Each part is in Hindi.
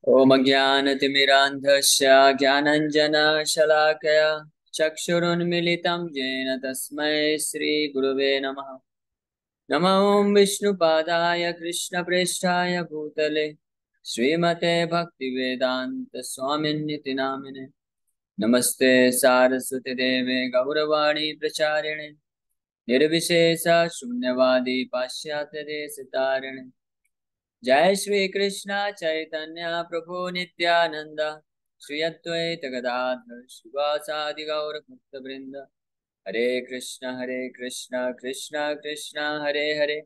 ॐ अज्ञानतिमिरान्धस्य ज्ञानञ्जनशलाकया चक्षुरुन्मिलितं येन तस्मै श्रीगुरुवे नमः। नमो विष्णुपादाय कृष्णप्रेष्ठाय भूतले श्रीमते भक्तिवेदान्तस्वामिन्निति नामिने। नमस्ते सारस्वती देवे गौरवाणी प्रचारिणे निर्विशेष शून्यवादी पाश्चात्य देशतारिणे। जय श्री कृष्ण चैतन्य प्रभु नित्यानंद श्री अद्वैत गदाधर शिवासादि गौर भक्त वृंद। हरे कृष्ण कृष्ण कृष्ण हरे हरे,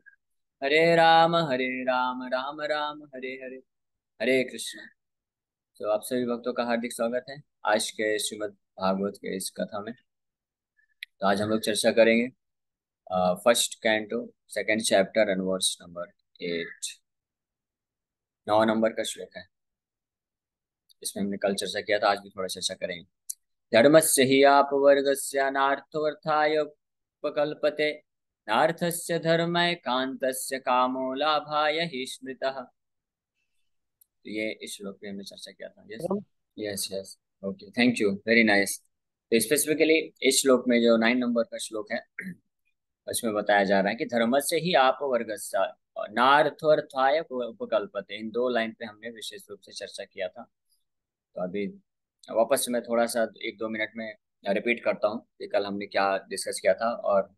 हरे राम राम राम हरे हरे। हरे कृष्ण। तो आप सभी भक्तों का हार्दिक स्वागत है आज के श्रीमद् भागवत के इस कथा में। तो आज हम लोग चर्चा करेंगे first canto second chapter and verse number 8। 9 नंबर का श्लोक है। इसमें हमने कल चर्चा किया था, आज भी थोड़ा चर्चा करेंगे। धर्मस्य हि आपवर्गस्य नार्थोऽर्थाय उपकल्पते नार्थस्य धर्मैकान्तस्य कामो लाभाय हि स्मृतः। तो ये इस श्लोक पे हमने चर्चा किया था। Yes yes yes, okay, thank you, very nice. तो स्पेसिफिकली इस श्लोक में जो 9 नंबर का श्लोक है उसमें बताया जा रहा है कि धर्मस्य ही आपवर्गस्य नार्थोऽर्थाय उपकल्पते। इन 2 लाइन पे हमने विशेष रूप से चर्चा किया था। तो अभी वापस से मैं थोड़ा सा 1-2 मिनट में रिपीट करता हूँ कि कल हमने क्या डिस्कस किया था और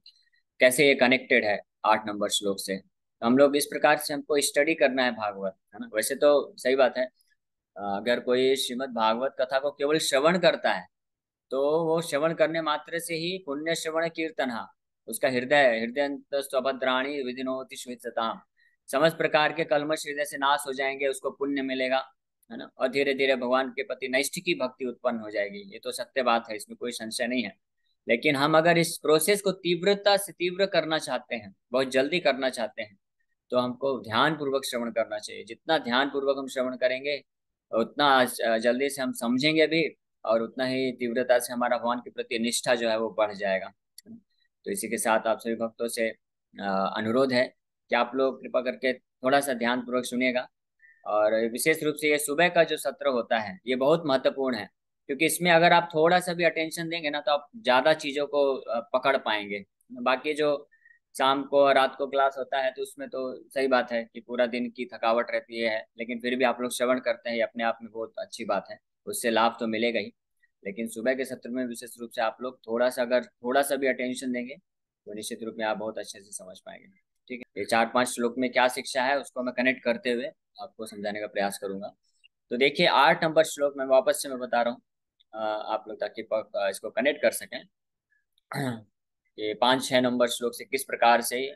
कैसे ये कनेक्टेड है 8 नंबर श्लोक से। तो हम लोग इस प्रकार से हमको स्टडी करना है भागवत, है ना। वैसे तो सही बात है, अगर कोई श्रीमद् भागवत कथा को केवल श्रवण करता है तो वो श्रवण करने मात्र से ही पुण्य श्रवण कीर्तन, हाँ, उसका हृदय हृदय विधिनोति श्वेतताम, समस्त प्रकार के कल्मश हृदय से नाश हो जाएंगे, उसको पुण्य मिलेगा, है ना। और धीरे धीरे भगवान के प्रति नैष्ठ की भक्ति उत्पन्न हो जाएगी। ये तो सत्य बात है, इसमें कोई संशय नहीं है। लेकिन हम अगर इस प्रोसेस को तीव्रता से तीव्र करना चाहते हैं, बहुत जल्दी करना चाहते हैं, तो हमको ध्यान पूर्वक श्रवण करना चाहिए। जितना ध्यान पूर्वक हम श्रवण करेंगे उतना जल्दी से हम समझेंगे भी, और उतना ही तीव्रता से हमारा भगवान के प्रति निष्ठा जो है वो बढ़ जाएगा। तो इसी के साथ आप सभी भक्तों से अनुरोध है कि आप लोग कृपा करके थोड़ा सा ध्यान पूर्वक सुनिएगा। और विशेष रूप से ये सुबह का जो सत्र होता है ये बहुत महत्वपूर्ण है, क्योंकि इसमें अगर आप थोड़ा सा भी अटेंशन देंगे ना तो आप ज्यादा चीजों को पकड़ पाएंगे। बाकी जो शाम को और रात को क्लास होता है तो उसमें तो सही बात है कि पूरा दिन की थकावट रहती है, लेकिन फिर भी आप लोग श्रवण करते हैं, ये अपने आप में बहुत अच्छी बात है, उससे लाभ तो मिलेगा ही। लेकिन सुबह के सत्र में विशेष रूप से आप लोग थोड़ा सा, अगर थोड़ा सा भी अटेंशन देंगे तो निश्चित रूप में आप बहुत अच्छे से समझ पाएंगे। ठीक है, ये 4-5 श्लोक में क्या शिक्षा है उसको मैं कनेक्ट करते हुए आपको समझाने का प्रयास करूंगा। तो देखिए 8 नंबर श्लोक में वापस से मैं बता रहा हूँ आप लोग, ताकि इसको कनेक्ट कर सकें। ये 5-6 नंबर श्लोक से किस प्रकार से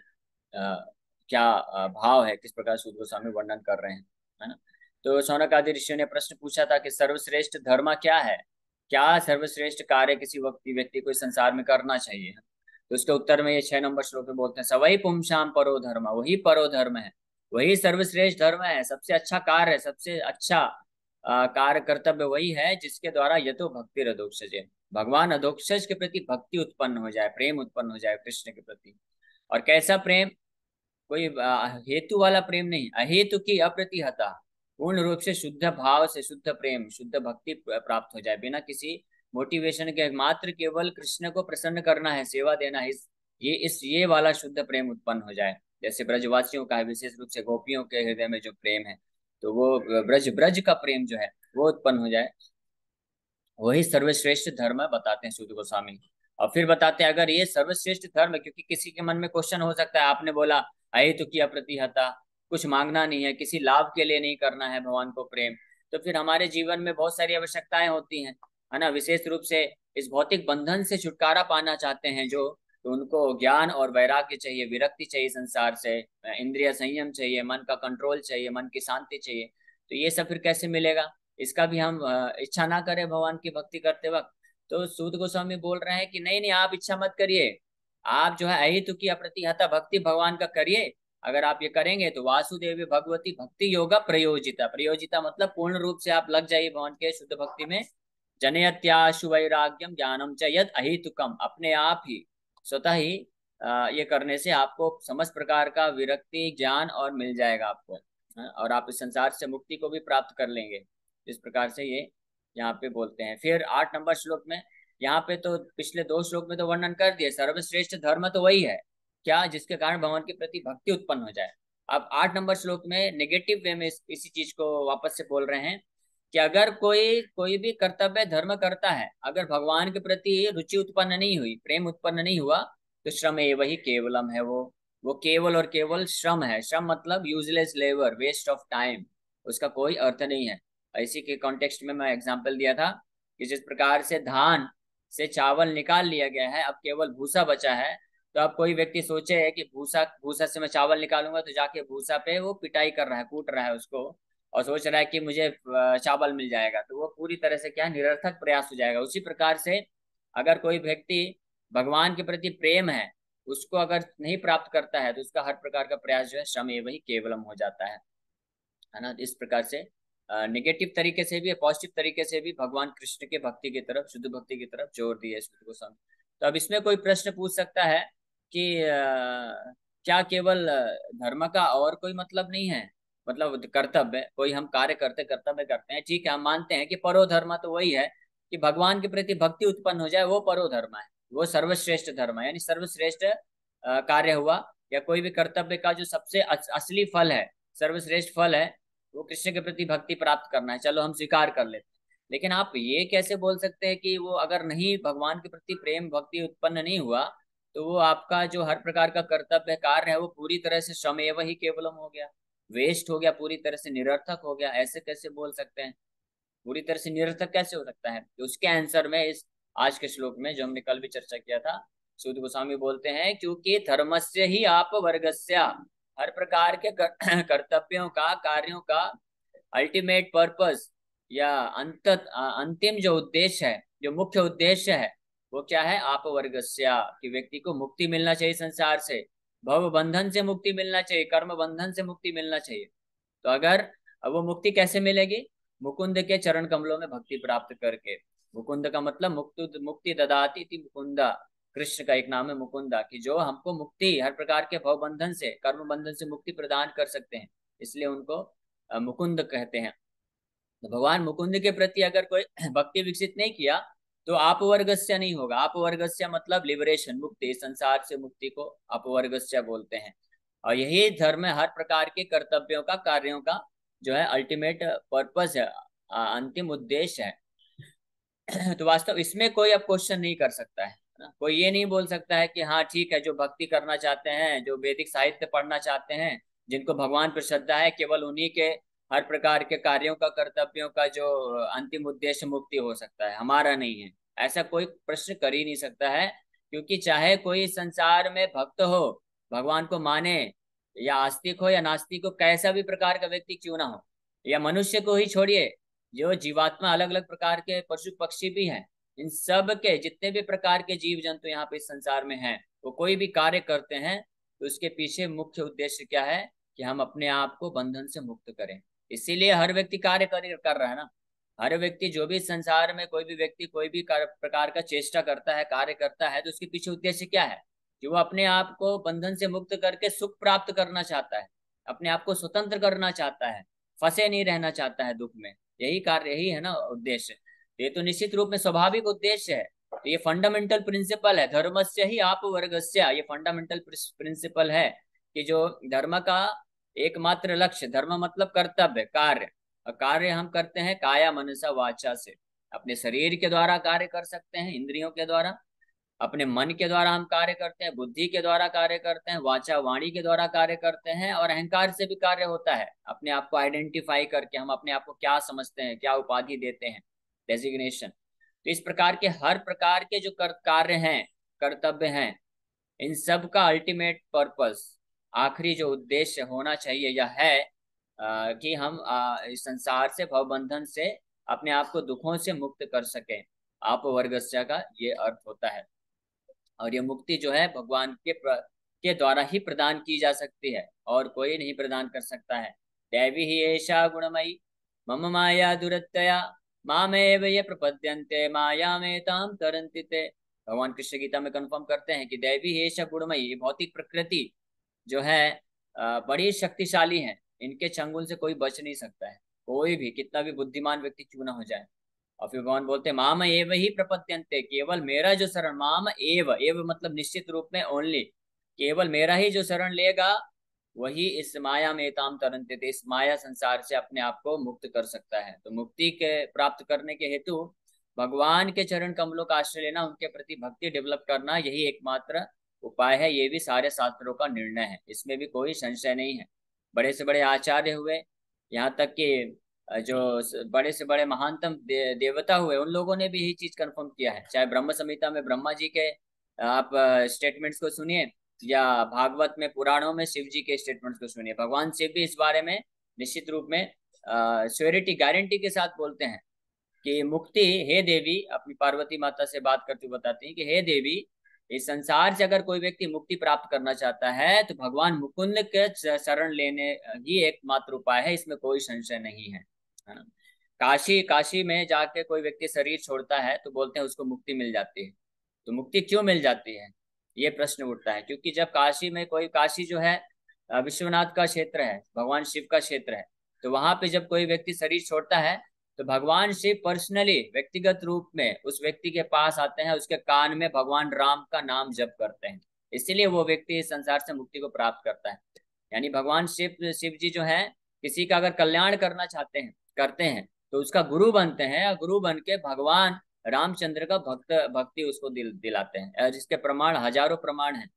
क्या भाव है, किस प्रकार सूत्र गोस्वामी वर्णन कर रहे हैं, है ना। तो शौनक आदि ऋषियों ने प्रश्न पूछा था कि सर्वश्रेष्ठ धर्म क्या है, क्या सर्वश्रेष्ठ कार्य किसी व्यक्ति व्यक्ति को इस संसार में करना चाहिए। तो उसके उत्तर में ये 6 नंबर श्लोक में बोलते हैं, सवई पुंसाम परो धर्म, वही परो धर्म है, वही सर्वश्रेष्ठ धर्म है, सबसे अच्छा कार्य है, सबसे अच्छा कार्य कर्तव्य वही है जिसके द्वारा यतो भक्ति अधोक्षजे, भगवान अधोक्षज के प्रति भक्ति उत्पन्न हो जाए, प्रेम उत्पन्न हो जाए कृष्ण के प्रति। और कैसा प्रेम, कोई हेतु वाला प्रेम नहीं, अहेतु की अप्रतिहता, पूर्ण रूप से शुद्ध भाव से शुद्ध प्रेम शुद्ध भक्ति प्राप्त हो जाए, बिना किसी मोटिवेशन के, मात्र केवल कृष्ण को प्रसन्न करना है, सेवा देना है, ये वाला शुद्ध प्रेम उत्पन्न हो जाए। जैसे ब्रजवासियों का है, विशेष रूप से गोपियों के हृदय में जो प्रेम है, तो वो ब्रज ब्रज का प्रेम जो है वो उत्पन्न हो जाए, वही सर्वश्रेष्ठ धर्म बताते हैं सूत गोस्वामी। और फिर बताते हैं अगर ये सर्वश्रेष्ठ धर्म है, क्योंकि किसी के मन में क्वेश्चन हो सकता है, आपने बोला अहेतु की अप्रतिहता, कुछ मांगना नहीं है, किसी लाभ के लिए नहीं करना है भगवान को प्रेम, तो फिर हमारे जीवन में बहुत सारी आवश्यकताएं होती हैं, है ना। विशेष रूप से इस भौतिक बंधन से छुटकारा पाना चाहते हैं जो, तो उनको ज्ञान और वैराग्य चाहिए, विरक्ति चाहिए संसार से, इंद्रिय संयम चाहिए, मन का कंट्रोल चाहिए, मन की शांति चाहिए। तो ये सब फिर कैसे मिलेगा, इसका भी हम इच्छा ना करें भगवान की भक्ति करते वक्त। तो सूत गोस्वामी बोल रहे हैं कि नहीं नहीं, आप इच्छा मत करिए, आप जो है अहितु की अप्रतिहता भक्ति भगवान का करिए। अगर आप ये करेंगे तो वासुदेव भगवती भक्ति योगा प्रयोजिता, प्रयोजिता मतलब पूर्ण रूप से आप लग जाइए भगवान के शुद्ध भक्ति में। जनयत्याशु वैराग्यम ज्ञानम च यद अहितुकम, अपने आप ही स्वतः ही ये करने से आपको समस्त प्रकार का विरक्ति ज्ञान और मिल जाएगा आपको, और आप इस संसार से मुक्ति को भी प्राप्त कर लेंगे। इस प्रकार से ये यहाँ पे बोलते हैं। फिर 8 नंबर श्लोक में, यहाँ पे तो पिछले 2 श्लोक में तो वर्णन कर दिए, सर्वश्रेष्ठ धर्म तो वही है क्या, जिसके कारण भगवान के प्रति भक्ति उत्पन्न हो जाए। अब 8 नंबर श्लोक में नेगेटिव वे में इसी चीज को वापस से बोल रहे हैं कि अगर कोई कोई भी कर्तव्य धर्म करता है, अगर भगवान के प्रति रुचि उत्पन्न नहीं हुई, प्रेम उत्पन्न नहीं हुआ, तो श्रम एव ही केवलम है वो केवल और केवल श्रम है। श्रम मतलब useless labour, waste of time, उसका कोई अर्थ नहीं है। इसी के कॉन्टेक्स्ट में मैं एग्जांपल दिया था कि जिस प्रकार से धान से चावल निकाल लिया गया है, अब केवल भूसा बचा है, तो अब कोई व्यक्ति सोचे है कि भूसा भूसा से मैं चावल निकालूंगा, तो जाके भूसा पे वो पिटाई कर रहा है, कूट रहा है उसको, और सोच रहा है कि मुझे चावल मिल जाएगा, तो वो पूरी तरह से क्या, निरर्थक प्रयास हो जाएगा। उसी प्रकार से अगर कोई व्यक्ति भगवान के प्रति प्रेम है, उसको अगर नहीं प्राप्त करता है, तो उसका हर प्रकार का प्रयास जो है श्रम एवं ही केवलम हो जाता है ना। इस प्रकार से निगेटिव तरीके से भी, पॉजिटिव तरीके से भी भगवान कृष्ण के भक्ति की तरफ, शुद्ध भक्ति की तरफ जोर दिया सुध गोस्वामी। तो अब इसमें कोई प्रश्न पूछ सकता है कि क्या केवल धर्म का और कोई मतलब नहीं है, मतलब कर्तव्य, कोई हम कार्य करते कर्तव्य करते हैं, ठीक है, हम मानते हैं कि परो धर्म तो वही है कि भगवान के प्रति भक्ति उत्पन्न हो जाए, वो परो धर्म है, वो सर्वश्रेष्ठ धर्म है, यानी सर्वश्रेष्ठ कार्य हुआ, या कोई भी कर्तव्य का जो सबसे असली फल है, सर्वश्रेष्ठ फल है, वो कृष्ण के प्रति भक्ति प्राप्त करना है। चलो हम स्वीकार कर लेते हैं, लेकिन आप ये कैसे बोल सकते हैं कि वो अगर नहीं, भगवान के प्रति प्रेम भक्ति उत्पन्न नहीं हुआ, तो वो आपका जो हर प्रकार का कर्तव्य कार्य है वो पूरी तरह से श्रमेव ही केवलम हो गया, वेस्ट हो गया, पूरी तरह से निरर्थक हो गया, ऐसे कैसे बोल सकते हैं? पूरी तरह से निरर्थक कैसे हो सकता है? तो उसके आंसर में इस आज के श्लोक में, जो हमने कल भी चर्चा किया था, सूत गोस्वामी बोलते हैं क्योंकि धर्मस्य ही आप वर्गस्य, हर प्रकार के कर्तव्यों का, कार्यों का अल्टीमेट पर्पस या अंतिम जो उद्देश्य है, जो मुख्य उद्देश्य है, वो क्या है? आप वर्गस्य, कि व्यक्ति को मुक्ति मिलना चाहिए संसार से, भव बंधन से मुक्ति मिलना चाहिए, कर्म बंधन से मुक्ति मिलना चाहिए। तो अगर, अब वो मुक्ति कैसे मिलेगी? मुकुंद के चरण कमलों में भक्ति प्राप्त करके। मुकुंद का मतलब मुक्ति, मुक्ति ददाति इति मुकुंदा, कृष्ण का एक नाम है मुकुंदा, कि जो हमको मुक्ति, हर प्रकार के भव बंधन से, कर्म बंधन से मुक्ति प्रदान कर सकते हैं, इसलिए उनको मुकुंद कहते हैं। तो भगवान मुकुंद के प्रति अगर कोई भक्ति विकसित नहीं किया, तो अपवर्गस्य नहीं होगा। अपवर्गस्य मतलब लिबरेशन, मुक्ति, संसार से मुक्ति को अपवर्गस्य बोलते हैं। और यही धर्म है, हर प्रकार के कर्तव्यों का, कार्यों का जो है अल्टीमेट पर्पस है, अंतिम उद्देश्य है। तो वास्तव इसमें कोई अब क्वेश्चन नहीं कर सकता है ना, कोई ये नहीं बोल सकता है कि हाँ ठीक है, जो भक्ति करना चाहते हैं, जो वैदिक साहित्य पढ़ना चाहते हैं, जिनको भगवान पर श्रद्धा है, केवल उन्हीं के हर प्रकार के कार्यों का, कर्तव्यों का जो अंतिम उद्देश्य मुक्ति हो सकता है, हमारा नहीं है। ऐसा कोई प्रश्न कर ही नहीं सकता है, क्योंकि चाहे कोई संसार में भक्त हो, भगवान को माने, या आस्तिक हो या नास्तिक हो, कैसा भी प्रकार का व्यक्ति क्यों ना हो, या मनुष्य को ही छोड़िए, जो जीवात्मा अलग अलग प्रकार के पशु पक्षी भी हैं, इन सब के जितने भी प्रकार के जीव जंतु यहाँ पे इस संसार में हैं, वो कोई भी कार्य करते हैं, तो उसके पीछे मुख्य उद्देश्य क्या है? कि हम अपने आप को बंधन से मुक्त करें। इसीलिए हर व्यक्ति कार्य कर रहा है ना। हर व्यक्ति, जो भी संसार में कोई भी व्यक्ति कोई भी प्रकार का चेष्टा करता है, कार्य करता है, तो उसके पीछे उद्देश्य क्या है? कि वो अपने आप को बंधन से मुक्त करके सुख प्राप्त करना चाहता है, अपने आप को स्वतंत्र करना चाहता है, फंसे नहीं रहना चाहता है दुख में। यही कार्य, यही है ना उद्देश्य। ये तो निश्चित रूप में स्वाभाविक उद्देश्य है। तो ये फंडामेंटल प्रिंसिपल है, धर्मस्य ही आप वर्गस्य, ये फंडामेंटल प्रिंसिपल है कि जो धर्म का एकमात्र लक्ष्य, धर्म मतलब कर्तव्य, कार्य, और कार्य हम करते हैं काया मनसा वाचा से। अपने शरीर के द्वारा कार्य कर सकते हैं, इंद्रियों के द्वारा, अपने मन के द्वारा हम कार्य करते हैं, बुद्धि के द्वारा कार्य करते हैं, वाचा वाणी के द्वारा कार्य करते हैं, और अहंकार से भी कार्य होता है, अपने आप को आइडेंटिफाई करके हम अपने आप को क्या समझते हैं, क्या उपाधि देते हैं, डेजिग्नेशन। तो इस प्रकार के हर प्रकार के जो कार्य हैं, कर्तव्य हैं, इन सब का अल्टीमेट पर्पस, आखिरी जो उद्देश्य होना चाहिए यह है कि हम इस संसार से, भवबंधन से अपने आप को दुखों से मुक्त कर सकें। आप वर्गस्या का ये अर्थ होता है। और ये मुक्ति जो है भगवान के द्वारा ही प्रदान की जा सकती है, और कोई नहीं प्रदान कर सकता है। दैवी ही ऐशा गुणमयी मम माया दुरत्तया मामेव ये प्रपद्यन्ते माया में ताम तरन्ति ते। भगवान कृष्ण गीता में कंफर्म करते हैं कि दैवी ही ऐशा गुणमयी, ये भौतिक प्रकृति जो है बड़ी शक्तिशाली है, इनके चंगुल से कोई बच नहीं सकता है, कोई भी, कितना भी बुद्धिमान व्यक्ति क्यों ना हो जाए। और फिर भगवान बोलते हैं माम एव ही प्रपद्यन्ते, केवल मेरा जो शरण, माम एव, एव मतलब निश्चित रूप में, ओनली, केवल मेरा ही जो शरण लेगा वही इस माया में ताम तरंते थे, इस माया संसार से अपने आप को मुक्त कर सकता है। तो मुक्ति के प्राप्त करने के हेतु भगवान के चरण कमलों का आश्रय लेना, उनके प्रति भक्ति डेवलप करना, यही एकमात्र उपाय है। ये भी सारे शास्त्रों का निर्णय है, इसमें भी कोई संशय नहीं है। बड़े से बड़े आचार्य हुए, यहाँ तक कि जो बड़े से बड़े महानतम देवता हुए, उन लोगों ने भी यही चीज कंफर्म किया है। चाहे ब्रह्म संहिता में ब्रह्मा जी के आप स्टेटमेंट्स को सुनिए, या भागवत में, पुराणों में शिव जी के स्टेटमेंट्स को सुनिए, भगवान शिव भी इस बारे में निश्चित रूप में श्योरिटी, गारंटी के साथ बोलते हैं कि मुक्ति, हे देवी, अपनी पार्वती माता से बात करते हुए बताती हैं कि हे देवी, इस संसार से अगर कोई व्यक्ति मुक्ति प्राप्त करना चाहता है तो भगवान मुकुंद के शरण लेने ही एकमात्र उपाय है, इसमें कोई संशय नहीं है ना। काशी, काशी में जाके कोई व्यक्ति शरीर छोड़ता है तो बोलते हैं उसको मुक्ति मिल जाती है। तो मुक्ति क्यों मिल जाती है, ये प्रश्न उठता है। क्योंकि जब काशी में कोई, काशी जो है विश्वनाथ का क्षेत्र है, भगवान शिव का क्षेत्र है, तो वहां पे जब कोई व्यक्ति शरीर छोड़ता है तो भगवान शिव पर्सनली, व्यक्तिगत रूप में उस व्यक्ति के पास आते हैं, उसके कान में भगवान राम का नाम जप करते हैं, इसीलिए वो व्यक्ति इस संसार से मुक्ति को प्राप्त करता है। यानी भगवान शिव, शिव जी जो है, किसी का अगर कल्याण करना चाहते हैं, करते हैं, तो उसका गुरु बनते हैं, और गुरु बन के भगवान रामचंद्र का भक्ति उसको दिलाते हैं, और इसके प्रमाण, हजारों प्रमाण है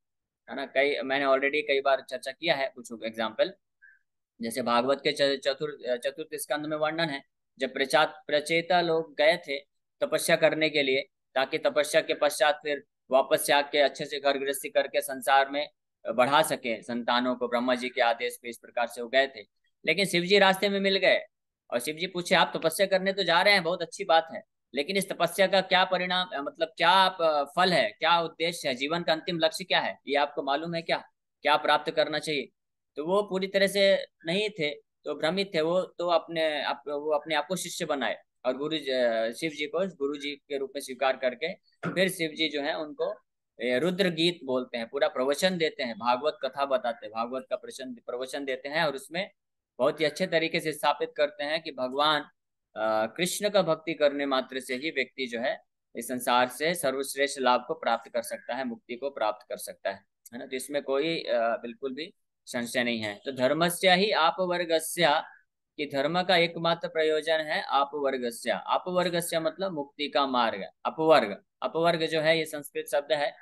ना। कई, मैंने ऑलरेडी कई बार चर्चा किया है कुछ एग्जाम्पल। जैसे भागवत के चतुर्थ स्कंद में वर्णन है, जब प्रचेता लोग गए थे तपस्या करने के लिए, ताकि तपस्या के पश्चात फिर वापस से आके अच्छे से घर गृहस्थी करके संसार में बढ़ा सके संतानों को, ब्रह्मा जी के आदेश पे इस प्रकार से वो गए थे। लेकिन शिव जी रास्ते में मिल गए, और शिव जी पूछे, आप तपस्या करने तो जा रहे हैं, बहुत अच्छी बात है, लेकिन इस तपस्या का क्या परिणाम, मतलब क्या आप फल है, क्या उद्देश्य है, जीवन का अंतिम लक्ष्य क्या है, ये आपको मालूम है क्या, क्या प्राप्त करना चाहिए? तो वो पूरी तरह से नहीं थे, तो भ्रमित थे वो, तो वो अपने आप को शिष्य बनाए, और शिव जी को गुरु जी के रूप में स्वीकार करके फिर शिव जी जो है उनको रुद्र गीत बोलते हैं, पूरा प्रवचन देते हैं, भागवत कथा बताते हैं, भागवत का प्रवचन देते हैं, और उसमें बहुत ही अच्छे तरीके से स्थापित करते हैं कि भगवान कृष्ण का भक्ति करने मात्र से ही व्यक्ति जो है इस संसार से सर्वश्रेष्ठ लाभ को प्राप्त कर सकता है, मुक्ति को प्राप्त कर सकता है ना। तो इसमें कोई बिल्कुल भी संशय नहीं है। तो धर्मस्य ही आपवर्गस्य, कि धर्म का एकमात्र प्रयोजन है अपवर्गस्य। अपवर्गस्य मतलब मुक्ति का मार्ग। अपवर्ग, अपवर्ग जो है ये संस्कृत शब्द है।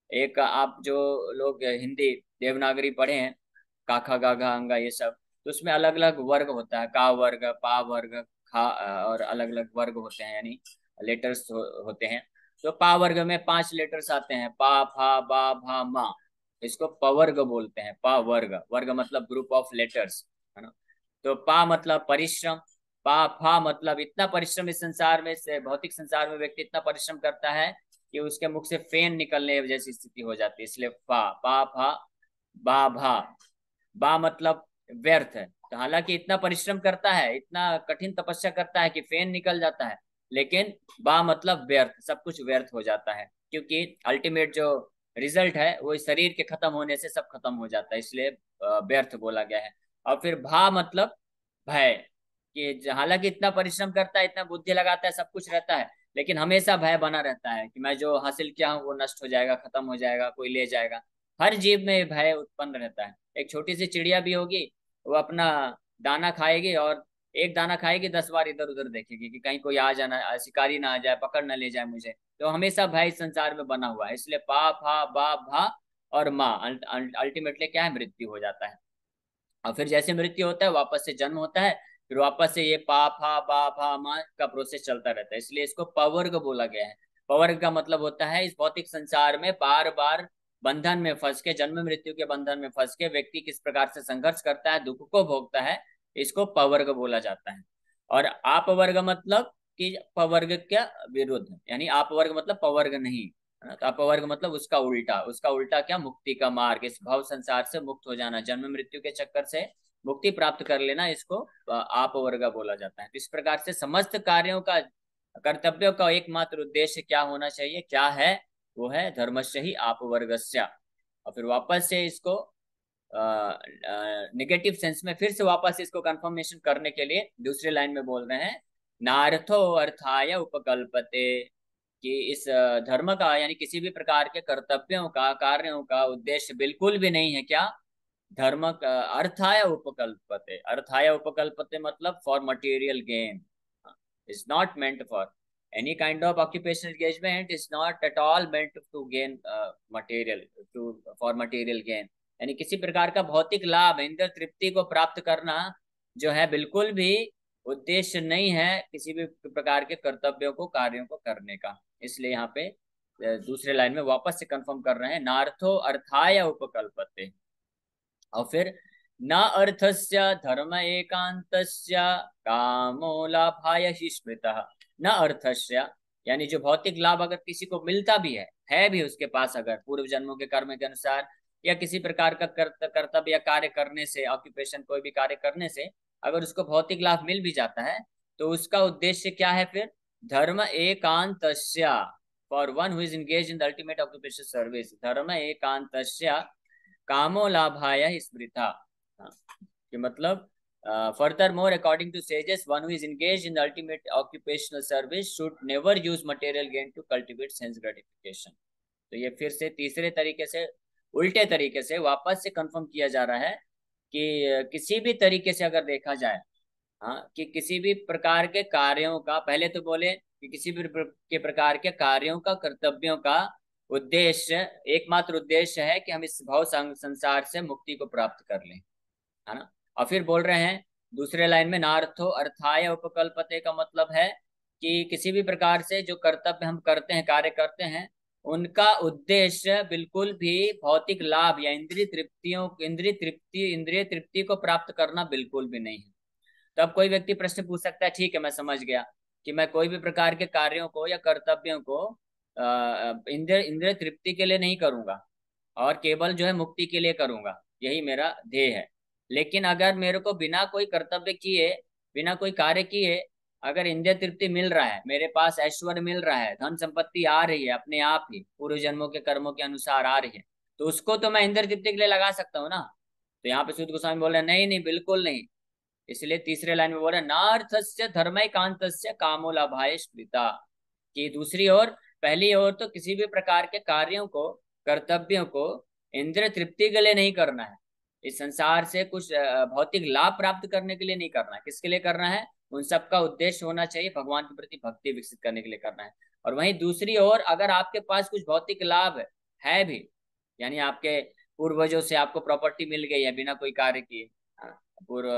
एक, आप जो लोग हिंदी देवनागरी पढ़े हैं, काखा गाघा अंगा ये सब, तो उसमें अलग अलग वर्ग होता है, का वर्ग, पा वर्ग, खा, और अलग अलग वर्ग होते हैं, यानी लेटर्स होते हैं। तो पा वर्ग में 5 लेटर्स आते हैं, पा, फा, बा, भा, मा, इसको पवर्ग बोलते हैं। पा वर्ग, वर्ग मतलब ग्रुप ऑफ लेटर्स, है ना। तो पा मतलब परिश्रम, पा, फा मतलब इतना परिश्रम, इस संसार में से, भौतिक संसार में व्यक्ति इतना परिश्रम करता है कि उसके मुख से फेन निकलने जैसी स्थिति हो जाती है, इसलिए फा, पा, फा, बा, भा। बा मतलब व्यर्थ है, तो हालांकि इतना परिश्रम करता है, इतना कठिन तपस्या करता है कि फेन निकल जाता है, लेकिन बा मतलब व्यर्थ, सब कुछ व्यर्थ हो जाता है, क्योंकि अल्टीमेट जो रिजल्ट है वो इस शरीर के खत्म होने से सब खत्म हो जाता है, इसलिए व्यर्थ बोला गया है। और फिर भा मतलब भय, कि हालांकि इतना परिश्रम करता है, इतना बुद्धि लगाता है, सब कुछ रहता है, लेकिन हमेशा भय बना रहता है कि मैं जो हासिल किया हूँ वो नष्ट हो जाएगा, खत्म हो जाएगा, कोई ले जाएगा। हर जीव में भय उत्पन्न रहता है। एक छोटी सी चिड़िया भी होगी, वो अपना दाना खाएगी, और एक दाना खाएगी, 10 बार इधर उधर देखेगी कि कहीं कोई आ जाना, शिकारी ना आ जाए, पकड़ ना ले जाए मुझे। तो हमेशा भय इस संसार में बना हुआ है, इसलिए पा, फा, बा, भा और माँ, अल्टीमेटली क्या है, मृत्यु हो जाता है। और फिर जैसे मृत्यु होता है वापस से जन्म होता है, फिर वापस से ये पा, फा, बा, भा, मा का प्रोसेस चलता रहता है, इसलिए इसको पवर्ग बोला गया है। पवर्ग का मतलब होता है इस भौतिक संसार में बार बार बंधन में फंस के, जन्म मृत्यु के बंधन में फंस के व्यक्ति किस प्रकार से संघर्ष करता है, दुख को भोगता है, इसको पवर्ग बोला जाता है। और अपवर्ग मतलब कि पवर्ग के विरुद्ध, यानी अपवर्ग मतलब पवर्ग नहीं, है ना। तो अपवर्ग मतलब उसका उल्टा, उसका उल्टा क्या, मुक्ति का मार्ग, इस भव संसार से मुक्त हो जाना, जन्म मृत्यु के चक्कर से मुक्ति प्राप्त कर लेना, इसको अपवर्ग बोला जाता है। तो इस प्रकार से समस्त कार्यों का, कर्तव्यों का एकमात्र उद्देश्य क्या होना चाहिए, क्या है, वो है धर्मस्य ही अपवर्गस्य। और फिर वापस से इसको नेगेटिव सेंस में फिर से वापस इसको कंफर्मेशन करने के लिए दूसरे लाइन में बोल रहे हैं, नार्थो अर्थाय उपकल्पते, कि इस धर्म का यानी किसी भी प्रकार के कर्तव्यों का कार्यों का उद्देश्य बिल्कुल भी नहीं है क्या, धर्म का अर्थाय उपकल्पते, अर्थाय उपकल्पते मतलब for material gain, is not meant for any kind of occupational engagement, is not at all meant to gain material, to for material gain, यानी किसी प्रकार का भौतिक लाभ इंद्र तृप्ति को प्राप्त करना जो है बिल्कुल भी उद्देश्य नहीं है किसी भी प्रकार के कर्तव्यों को कार्यों को करने का। इसलिए यहाँ पे दूसरे लाइन में वापस से कंफर्म कर रहे हैं, नार्थो अर्थाय उपकल्पते। और फिर न अर्थस्य धर्म एकांतस्य कामो लाभाय ही स्मृतः, न अर्थस्य यानी जो भौतिक लाभ अगर किसी को मिलता भी है भी उसके पास, अगर पूर्व जन्मों के कर्म के अनुसार या किसी प्रकार का कर्तव्य या कार्य करने से, ऑक्यूपेशन कोई भी कार्य करने से अगर उसको भौतिक लाभ मिल भी जाता है, तो उसका उद्देश्य क्या है फिर, धर्म एकांतस्य, for one who is engaged in the ultimate occupation service, धर्म एकांतस्य कामो लाभाय स्मृता, कि मतलब further more according to sages one who is engaged in the ultimate occupational service should never use material gain to cultivate sense gratification. तो ये फिर से तीसरे तरीके से, उल्टे तरीके से वापस से कंफर्म किया जा रहा है कि किसी भी तरीके से अगर देखा जाए, हाँ, कि किसी भी प्रकार के कार्यों का, पहले तो बोले कि किसी भी के प्रकार के कार्यों का कर्तव्यों का उद्देश्य, एकमात्र उद्देश्य है कि हम इस भव संसार से मुक्ति को प्राप्त कर लें, है ना। और फिर बोल रहे हैं दूसरे लाइन में, नार्थो अर्थाय उपकल्पते का मतलब है कि किसी भी प्रकार से जो कर्तव्य हम करते हैं, कार्य करते हैं, उनका उद्देश्य बिल्कुल भी भौतिक लाभ या इंद्रिय तृप्ति को प्राप्त करना बिल्कुल भी नहीं है। तो अब कोई व्यक्ति प्रश्न पूछ सकता है, ठीक है मैं समझ गया कि मैं कोई भी प्रकार के कार्यों को या कर्तव्यों को इंद्रिय तृप्ति के लिए नहीं करूंगा और केवल जो है मुक्ति के लिए करूंगा, यही मेरा ध्येय है। लेकिन अगर मेरे को बिना कोई कर्तव्य किए, बिना कोई कार्य किए अगर इंद्रिय तृप्ति मिल रहा है, मेरे पास ऐश्वर्य मिल रहा है, धन संपत्ति आ रही है अपने आप ही पूर्व जन्मों के कर्मों के अनुसार आ रही है, तो उसको तो मैं इंद्रिय तृप्ति के लिए लगा सकता हूँ ना। तो यहाँ पे सूत गोस्वामी बोल रहे हैं नहीं नहीं बिल्कुल नहीं। इसलिए तीसरे लाइन में बोल रहे हैं, नार्थस्य धर्मैकांतस्य कामो लाभाय स्मृता, कि दूसरी ओर, पहली ओर तो किसी भी प्रकार के कार्यों को, कर्तव्यों को इंद्रिय तृप्ति के लिए नहीं करना है, इस संसार से कुछ भौतिक लाभ प्राप्त करने के लिए नहीं करना है, किसके लिए करना है, उन सब का उद्देश्य होना चाहिए भगवान के प्रति भक्ति विकसित करने के लिए करना है। और वहीं दूसरी ओर अगर आपके पास कुछ भौतिक लाभ है भी, यानी आपके पूर्वजों से आपको प्रॉपर्टी मिल गई है बिना कोई कार्य किए, पूर्व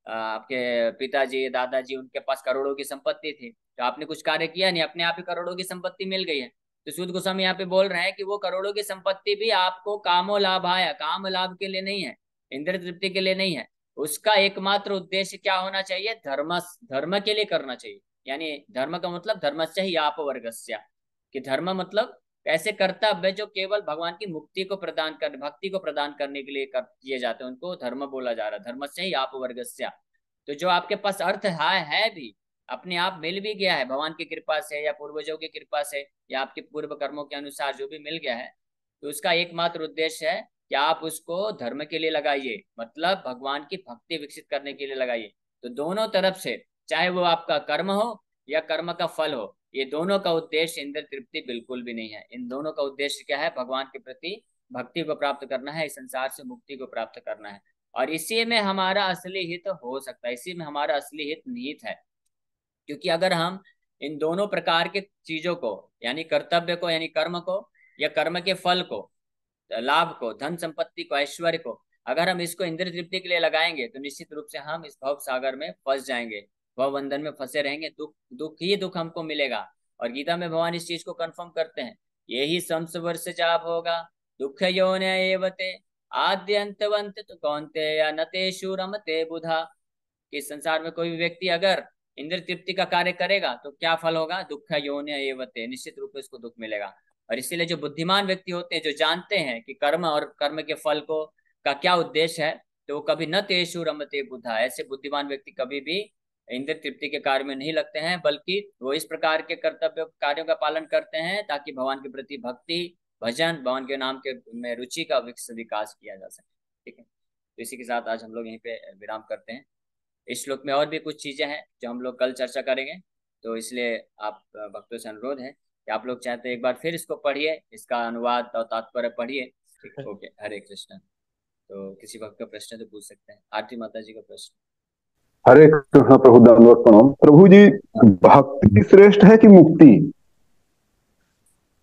आपके पिताजी दादाजी उनके पास करोड़ों की संपत्ति थी, तो आपने कुछ कार्य किया नहीं, अपने आप ही करोड़ों की संपत्ति मिल गई है। तो सूत गोस्वामी यहाँ पे बोल रहे हैं कि वो करोड़ों की संपत्ति भी आपको कामो लाभ आया, काम लाभ के लिए नहीं है, इंद्रिय तृप्ति के लिए नहीं है, उसका एकमात्र उद्देश्य क्या होना चाहिए, धर्म, धर्म के लिए करना चाहिए। यानी धर्म का मतलब धर्मस्य ही आप वर्गस्य, कि धर्म मतलब ऐसे कर्तव्य जो केवल भगवान की मुक्ति को प्रदान कर, भक्ति को प्रदान करने के लिए किए जाते हैं, उनको धर्म बोला जा रहा है, धर्मस्य ही आप वर्गस्य। तो जो आपके पास अर्थ है भी, अपने आप मिल भी गया है भगवान की कृपा से या पूर्वजों की कृपा से या आपके पूर्व कर्मों के अनुसार जो भी मिल गया है, तो उसका एकमात्र उद्देश्य है कि आप उसको धर्म के लिए लगाइए, मतलब भगवान की भक्ति विकसित करने के लिए लगाइए। तो दोनों तरफ से, चाहे वो आपका कर्म हो या कर्म का फल हो, ये दोनों का उद्देश्य इंद्र तृप्ति बिल्कुल भी नहीं है। इन दोनों का उद्देश्य क्या है, भगवान के प्रति भक्ति को प्राप्त करना है, इस संसार से मुक्ति को प्राप्त करना है। और इसी में हमारा असली हित हो सकता है, इसी में हमारा असली हित निहित है। क्योंकि अगर हम इन दोनों प्रकार के चीजों को, यानी कर्तव्य को यानी कर्म को या कर्म के फल को, लाभ को, धन संपत्ति को, ऐश्वर्य को, अगर हम इसको इंद्रिय तृप्ति के लिए लगाएंगे तो निश्चित रूप से हम इस भव सागर में फंस जाएंगे, भव बंधन में फंसे रहेंगे, दुख दुख ही दुख हमको मिलेगा। और गीता में भगवान इस चीज को कंफर्म करते हैं, यही संसवर्ष चाप होगा दुख योन एवते आद्यंतवंत तो कौनते या नतेषु रमते बुधा, कि संसार में कोई भी व्यक्ति अगर इंद्र तृप्ति का कार्य करेगा तो क्या फल होगा, दुख योन एवते, निश्चित रूप से उसको दुख मिलेगा। और इसीलिए जो बुद्धिमान व्यक्ति होते हैं, जो जानते हैं कि कर्म और कर्म के फल को का क्या उद्देश्य है, तो वो कभी न तेषु रमते बुधा, ऐसे बुद्धिमान व्यक्ति कभी भी इंद्र तृप्ति के कार्य में नहीं लगते हैं, बल्कि वो इस प्रकार के कर्तव्य कार्यों का पालन करते हैं ताकि भगवान के प्रति भक्ति, भजन, भगवान के नाम के में रुचि का विकास किया जा सके। ठीक है। तो इसी के साथ आज हम लोग यहीं पे विराम करते हैं। इस श्लोक में और भी कुछ चीजें हैं जो हम लोग कल चर्चा करेंगे, तो इसलिए आप भक्तों से अनुरोध है कि आप लोग चाहे तो एक बार फिर इसको पढ़िए, इसका अनुवाद और तात्पर्य पढ़िए। ठीक, ओके, हरे कृष्ण। तो किसी भक्त का प्रश्न तो पूछ सकते हैं। आरती माता जी का प्रश्न। हरे कृष्ण प्रभु, दंडवत प्रणाम प्रभु जी। हाँ। भक्ति श्रेष्ठ है कि मुक्ति?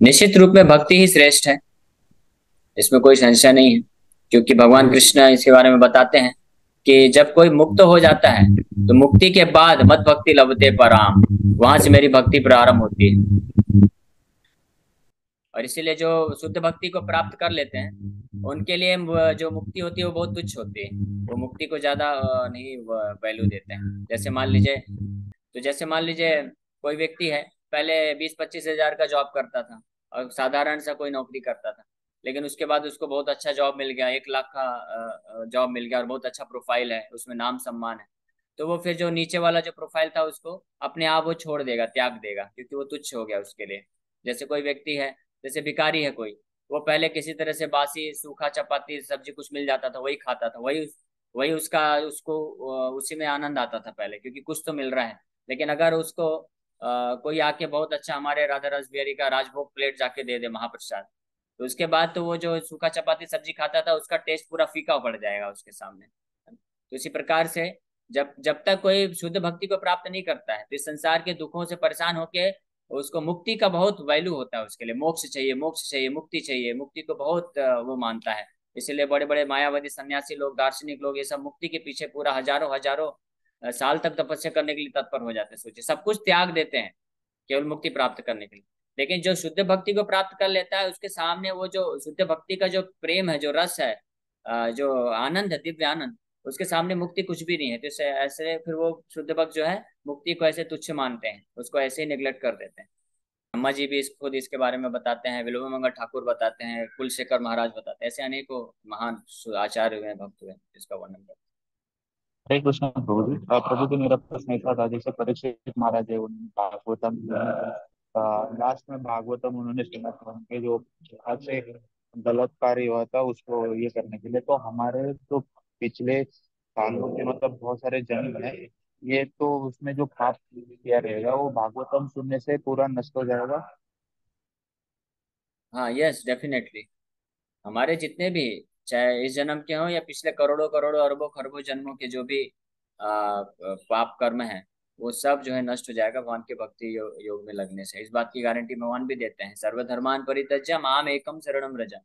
निश्चित रूप में भक्ति ही श्रेष्ठ है, इसमें कोई संशय नहीं है, क्योंकि भगवान कृष्ण इसके बारे में बताते हैं कि जब कोई मुक्त हो जाता है तो मुक्ति के बाद मत भक्ति लभते पराम, वहां से मेरी भक्ति प्रारंभ होती है। और इसीलिए जो शुद्ध भक्ति को प्राप्त कर लेते हैं उनके लिए जो मुक्ति होती है वो बहुत तुच्छ होती है। वो मुक्ति को ज्यादा नहीं वैल्यू देते हैं। जैसे मान लीजिए कोई व्यक्ति है, पहले 20-25 हजार का जॉब करता था और साधारण सा कोई नौकरी करता था, लेकिन उसके बाद उसको बहुत अच्छा जॉब मिल गया, 1 लाख का जॉब मिल गया और बहुत अच्छा प्रोफाइल है, उसमें नाम सम्मान है। तो वो फिर जो नीचे वाला जो प्रोफाइल था उसको अपने आप वो छोड़ देगा, त्याग देगा, क्योंकि वो तुच्छ हो गया उसके लिए। जैसे कोई व्यक्ति है, जैसे भिखारी है कोई, वो पहले किसी तरह से बासी सूखा चपाती सब्जी कुछ मिल जाता था वही खाता था, वही उसका उसको उसी में आनंद आता था पहले, क्योंकि कुछ तो मिल रहा है। लेकिन अगर उसको कोई आके बहुत अच्छा हमारे राधा रस बिहारी का राजभोग प्लेट जाके दे दे महाप्रसाद, तो उसके बाद तो वो जो सूखा चपाती सब्जी खाता था उसका टेस्ट पूरा फीका पड़ जाएगा उसके सामने। तो इसी प्रकार से जब जब तक कोई शुद्ध भक्ति को प्राप्त नहीं करता है तो इस संसार के दुखों से परेशान होके उसको मुक्ति का बहुत वैल्यू होता है, उसके लिए मोक्ष चाहिए, मोक्ष चाहिए, मुक्ति चाहिए, मुक्ति को बहुत वो मानता है। इसलिए बड़े बड़े मायावादी सन्यासी लोग, दार्शनिक लोग, ये सब मुक्ति के पीछे पूरा हजारों हजारों साल तक तपस्या करने के लिए तत्पर हो जाते हैं। सोचिए, सब कुछ त्याग देते हैं केवल मुक्ति प्राप्त करने के लिए। लेकिन जो शुद्ध भक्ति को प्राप्त कर लेता है उसके सामने वो जो शुद्ध भक्ति का जो प्रेम है, जो रस है, जो आनंद है, दिव्य आनंद, उसके सामने मुक्ति कुछ भी नहीं है। तो ऐसे ऐसे फिर वो शुद्ध भक्त जो है मुक्ति को ऐसे तुच्छ मानते हैं, उसको ऐसे ही निग्लेक्ट कर देते हैं। अम्मा जी भी खुद इसके बारे में बताते हैं, विलोम मंगल ठाकुर बताते हैं, कुलशेखर महाराज बताते हैं, ऐसे अनेकों महान आचार्य हुए हैं, भक्त हुए हैं, इसका वर्णन करते हैं। हरे कृष्ण प्रभु जी। प्रभु जी, मेरा प्रश्न ऐसा था, जैसे परीक्षित महाराज है, उन्होंने भागवतम लास्ट में भागवतम उन्होंने सुना था, उनके जो अच्छे गलत कार्य हुआ था उसको ये करने के लिए, तो हमारे तो पिछले सालों के मतलब बहुत सारे जन्म है, ये तो उसमें जो पाप किया रहेगा वो भागवतम सुनने से पूरा नष्ट हो जाएगा? हाँ, यस, डेफिनेटली। हमारे जितने भी, चाहे इस जन्म के हों या पिछले करोड़ों करोड़ों अरबों खरबों जन्मों के जो भी पाप कर्म है, वो सब जो है नष्ट हो जाएगा भगवान के भक्ति योग में लगने से। इस बात की गारंटी भगवान भी देते हैं, सर्वधर्मान परित्यज्य माम एकम शरणम रज।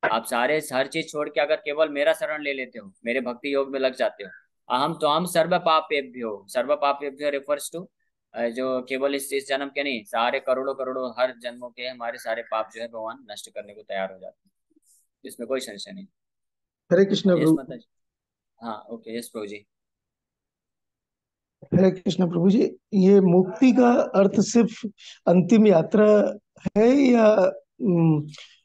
आप सारे हर चीज छोड़ के अगर केवल मेरा शरण ले लेते हो, मेरे भक्ति योग में लग जाते हो, अहम तो हम सर्व पापेभ्यो रेफर्स टू जो केवल इस जन्म के नहीं, सारे करोड़ों करोड़ों हर जन्मों के हमारे सारे पाप जो है भगवान नष्ट करने को तैयार हो जाते हैं। इसमें कोई संशय नहीं। हरे कृष्ण यस प्रभु। माता जी। हाँ, ओके, यस प्रभु जी। हरे कृष्ण प्रभु जी, ये मुक्ति का अर्थ सिर्फ अंतिम यात्रा है या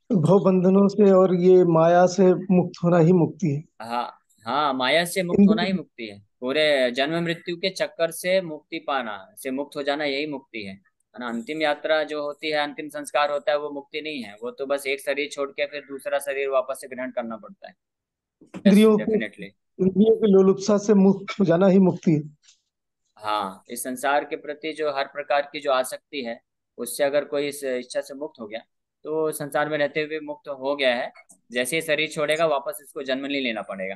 भव बंधनों से और ये माया से मुक्त होना ही मुक्ति है? हाँ, हाँ, माया से मुक्त इन होना ही मुक्ति है, पूरे जन्म मृत्यु के चक्कर से मुक्ति पाना, से मुक्त हो जाना, यही मुक्ति है ना। अंतिम यात्रा जो होती है, अंतिम संस्कार होता है, वो मुक्ति नहीं है, वो तो बस एक शरीर छोड़ के फिर दूसरा शरीर वापस से ग्रहण करना पड़ता है। यस, इंद्रियों को डेफिनेटली। इंद्रियों की लोलुपता से मुक्त हो जाना ही मुक्ति है। हाँ, इस संसार के प्रति जो हर प्रकार की जो आसक्ति है, उससे अगर कोई इस इच्छा से मुक्त हो गया तो संसार में रहते हुए मुक्त हो गया है। जैसे ही शरीर छोड़ेगा वापस इसको जन्म नहीं लेना पड़ेगा।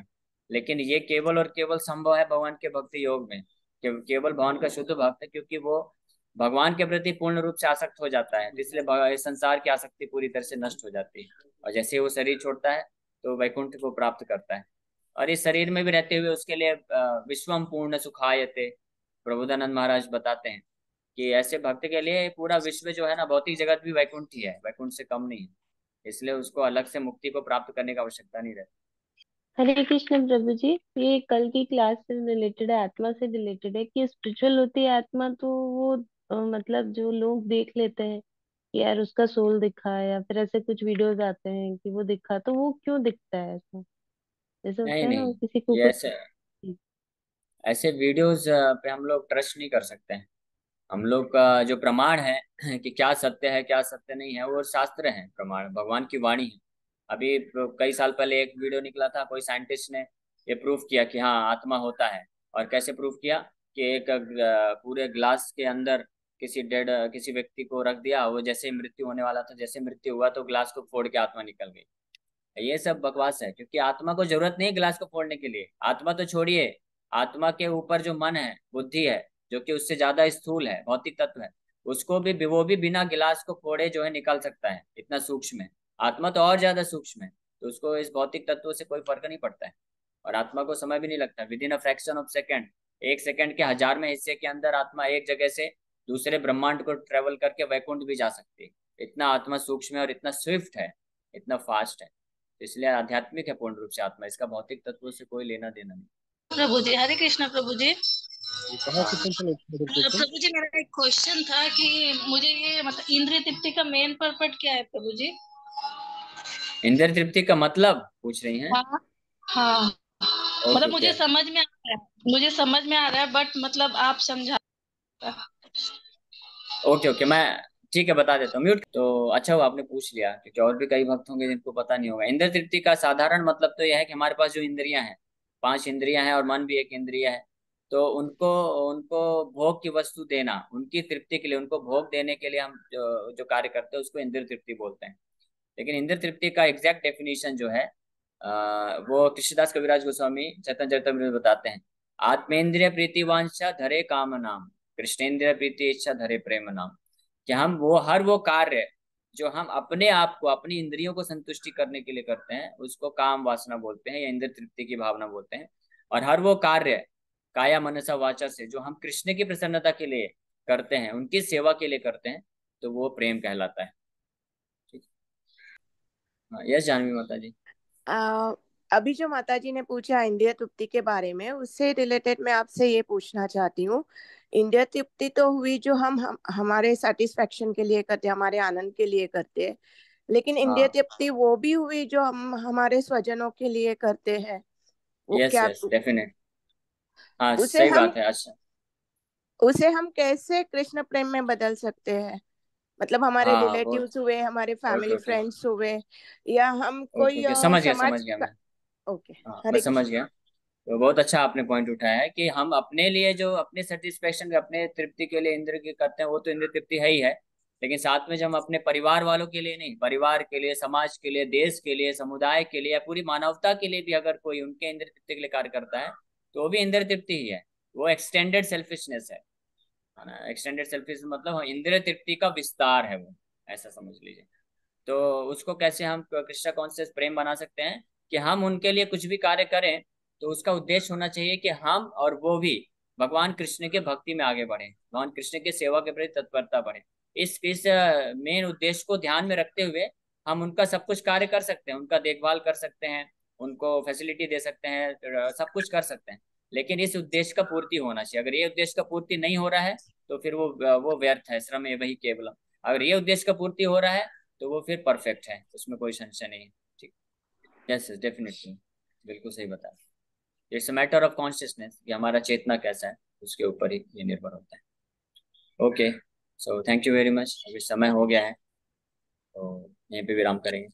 लेकिन ये केवल और केवल संभव है भगवान के भक्ति योग में। केवल भगवान का शुद्ध भक्त है, क्योंकि वो भगवान के प्रति पूर्ण रूप से आसक्त हो जाता है, इसलिए इस संसार की आसक्ति पूरी तरह से नष्ट हो जाती है। और जैसे ही वो शरीर छोड़ता है तो वैकुंठ को प्राप्त करता है। और इस शरीर में भी रहते हुए उसके लिए विश्वम पूर्ण सुखायते, प्रबोधानंद महाराज बताते हैं कि ऐसे भक्त के लिए पूरा विश्व जो है ना, भौतिक जगत भी वैकुंठ ही है, वैकुंठ से कम नहीं है। इसलिए उसको अलग से मुक्ति को प्राप्त करने की आवश्यकता नहीं रहती। हरे कृष्ण प्रभु जी। ये कल की क्लास से रिलेटेड है, आत्मा से रिलेटेड है कि स्पिरिचुअल होती है आत्मा, तो वो मतलब जो लोग देख लेते हैं कि यार उसका सोल दिखा है, या फिर ऐसे कुछ वीडियोस आते हैं कि वो दिखा, तो वो क्यों दिखता है ऐसा? जैसे नहीं, होता है ना नहीं, किसी को ये कुछ। ऐसे ऐसे वीडियोस पे हम लोग ट्रस्ट नहीं कर सकते हैं। हम लोग का जो प्रमाण है कि क्या सत्य है क्या सत्य नहीं है, वो शास्त्र है, प्रमाण भगवान की वाणी है। अभी कई साल पहले एक वीडियो निकला था, कोई साइंटिस्ट ने ये प्रूफ किया कि हाँ आत्मा होता है। और कैसे प्रूफ किया कि एक पूरे ग्लास के अंदर किसी व्यक्ति को रख दिया, वो जैसे ही मृत्यु होने वाला था, जैसे मृत्यु हुआ तो ग्लास को फोड़ के आत्मा निकल गई। ये सब बकवास है, क्योंकि आत्मा को जरूरत नहीं है ग्लास को फोड़ने के लिए। आत्मा तो छोड़िए, आत्मा के ऊपर जो मन है, बुद्धि है, जो कि उससे ज्यादा स्थूल है, भौतिक तत्व है, उसको भी वो भी बिना गिलास को फोड़े जो है निकाल सकता है, इतना सूक्ष्म है। आत्मा तो और ज्यादा सूक्ष्म है, तो उसको इस भौतिक तत्व से कोई फर्क नहीं पड़ता है। और आत्मा को समय भी नहीं लगता, with in a fraction of second, एक सेकंड के 1000वें हिस्से के अंदर आत्मा एक जगह से दूसरे ब्रह्मांड को ट्रेवल करके वैकुंठ भी जा सकती है। इतना आत्मा सूक्ष्म है और इतना स्विफ्ट है, इतना फास्ट है। तो इसलिए आध्यात्मिक है पूर्ण रूप से आत्मा, इसका भौतिक तत्वों से कोई लेना देना नहीं। प्रभु जी, हरे कृष्ण प्रभु जी। कहाँ से चल प्रभु जी, मेरा एक क्वेश्चन था कि मुझे ये मतलब इंद्रिय तृप्ति का मेन पर्पट क्या है प्रभु जी? इंद्रिय तृप्ति का मतलब पूछ रही हैं? हाँ हाँ, ओके मतलब ओके मुझे समझ में आ रहा है बट मतलब आप समझा। ओके ओके, मैं ठीक है बता देता हूँ। म्यूट तो अच्छा हुआ आपने पूछ लिया, क्योंकि और भी कई भक्त होंगे जिनको पता नहीं होगा। इंद्रिय तृप्ति का साधारण मतलब तो यह है कि हमारे पास जो इंद्रियां हैं, 5 इंद्रियां हैं और मन भी एक इंद्रिय है, तो उनको उनको भोग की वस्तु देना, उनकी तृप्ति के लिए, उनको भोग देने के लिए हम जो कार्य करते हैं उसको इंद्रिय तृप्ति बोलते हैं। लेकिन इंद्रिय तृप्ति का एग्जैक्ट डेफिनेशन जो है वो कृष्णदास कविराज गोस्वामी चैतन्य चरितमृत में बताते हैं। आत्मेंद्रिय प्रीति वांछा धरे काम नाम, कृष्णेंद्रिय प्रीति इच्छा धरे प्रेम नाम। कि हम वो कार्य जो हम अपने आप को, अपनी इंद्रियों को संतुष्टि करने के लिए करते हैं, उसको काम वासना बोलते हैं या इंद्रिय तृप्ति की भावना बोलते हैं। और हर वो कार्य काया मनसा वाचा से जो हम कृष्ण की प्रसन्नता के लिए करते हैं, उनकी सेवा के लिए करते हैं, तो वो प्रेम कहलाता है। ठीक। हाँ, यस जानवी माता जी। आ, अभी जो माता जी ने पूछा इंद्रिय तृप्ति के बारे में, उससे रिलेटेड मैं आपसे ये पूछना चाहती हूँ। इंद्रिय तृप्ति तो हुई जो हम हमारे सेटिस्फेक्शन के लिए करते हैं, हमारे आनंद के लिए करते हैं। लेकिन इंद्रिय हाँ, तृप्ति वो भी हुई जो हम हमारे स्वजनों के लिए करते हैं। वो यस क्या, यस डेफिनेट। हाँ उसे सही हम बात है। अच्छा। उसे हम कैसे कृष्ण प्रेम में बदल सकते हैं? मतलब हमारे हाँ बहुत। रिलेटिव्स हुए, हमारे ओके फैमिली ओके फ्रेंड्स हुए, या हम ओके कोई ओके, समझ समाज गया का। मैं। ओके। हाँ मैं हरे समझ कृष्ण। गया। तो बहुत अच्छा आपने पॉइंट उठाया है कि हम अपने लिए जो अपने सेटिस्फेक्शन, अपने तृप्ति के लिए इंद्र की करते हैं, वो तो इंद्र तृप्ति है ही है। लेकिन साथ में जब हम अपने परिवार वालों के लिए नहीं, परिवार के लिए, समाज के लिए, देश के लिए, समुदाय के लिए, या पूरी मानवता के लिए भी अगर कोई उनके इंद्र तृप्ति के लिए कार्य करता है, तो वो भी इंद्र तृप्ति ही है। वो एक्सटेंडेड सेल्फिशनेस है ना। एक्सटेंडेड सेल्फिश मतलब इंद्रिय तृप्ति का विस्तार है वो, ऐसा समझ लीजिए। तो उसको कैसे हम कृष्ण कॉन्शियस प्रेम बना सकते हैं कि हम उनके लिए कुछ भी कार्य करें तो उसका उद्देश्य होना चाहिए कि हम और वो भी भगवान कृष्ण के भक्ति में आगे बढ़े, भगवान कृष्ण के सेवा के प्रति तत्परता बढ़े। इस मेन उद्देश्य को ध्यान में रखते हुए हम उनका सब कुछ कार्य कर सकते हैं, उनका देखभाल कर सकते हैं, उनको फैसिलिटी दे सकते हैं, सब कुछ कर सकते हैं। लेकिन इस उद्देश्य का पूर्ति होना चाहिए। अगर ये उद्देश्य का पूर्ति नहीं हो रहा है तो फिर वो व्यर्थ है, श्रम है वही केवलम। अगर ये उद्देश्य का पूर्ति हो रहा है तो वो फिर परफेक्ट है, उसमें कोई संशय नहीं है। ठीक। यस यस डेफिनेटली, बिल्कुल सही बताया। It's a matter of consciousness कि हमारा चेतना कैसा है, उसके ऊपर ही ये निर्भर होता है। Okay, so thank you very much. अभी समय हो गया है तो यहीं पे विराम करेंगे।